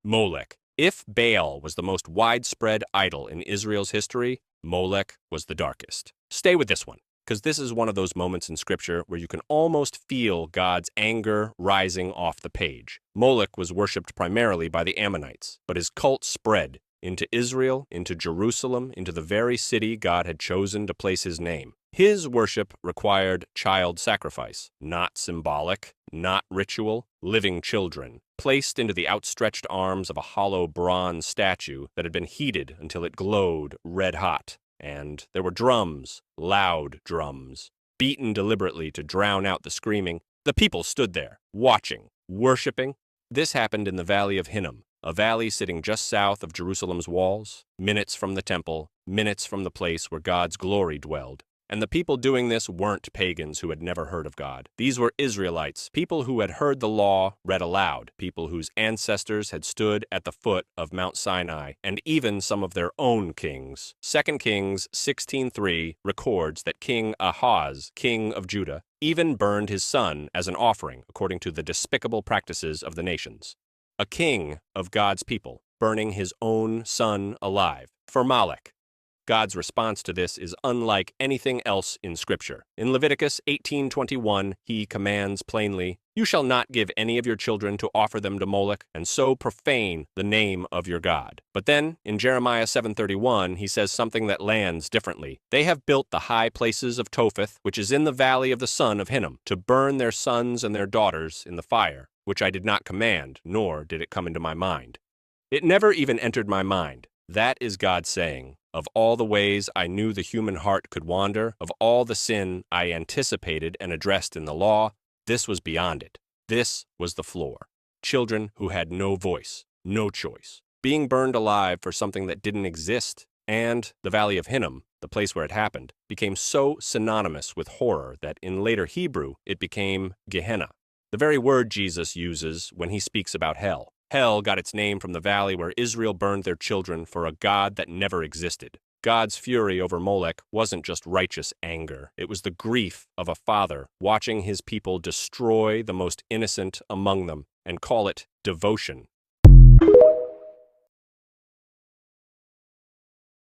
Moloch. If Baal was the most widespread idol in Israel's history, Moloch was the darkest. Stay with this one, because this is one of those moments in Scripture where you can almost feel God's anger rising off the page. Moloch was worshipped primarily by the Ammonites, but his cult spread into Israel, into Jerusalem, into the very city God had chosen to place his name. His worship required child sacrifice, not symbolic, not ritual, living children, placed into the outstretched arms of a hollow bronze statue that had been heated until it glowed red hot. And there were drums, loud drums, beaten deliberately to drown out the screaming. The people stood there, watching, worshiping. This happened in the Valley of Hinnom, a valley sitting just south of Jerusalem's walls, minutes from the temple, minutes from the place where God's glory dwelled. And the people doing this weren't pagans who had never heard of God. These were Israelites, people who had heard the law read aloud, people whose ancestors had stood at the foot of Mount Sinai, and even some of their own kings. 2 Kings 16:3 records that King Ahaz, king of Judah, even burned his son as an offering, according to the despicable practices of the nations. A king of God's people, burning his own son alive for Moloch. God's response to this is unlike anything else in Scripture. In Leviticus 18:21, he commands plainly, "You shall not give any of your children to offer them to Moloch, and so profane the name of your God." But then, in Jeremiah 7:31, he says something that lands differently. "They have built the high places of Topheth, which is in the valley of the son of Hinnom, to burn their sons and their daughters in the fire, which I did not command, nor did it come into my mind." It never even entered my mind. That is God saying, of all the ways I knew the human heart could wander, of all the sin I anticipated and addressed in the law, this was beyond it. This was the floor. Children who had no voice, no choice, being burned alive for something that didn't exist. And the Valley of Hinnom, the place where it happened, became so synonymous with horror that in later Hebrew it became Gehenna, the very word Jesus uses when he speaks about hell. Hell got its name from the valley where Israel burned their children for a God that never existed. God's fury over Moloch wasn't just righteous anger. It was the grief of a father watching his people destroy the most innocent among them and call it devotion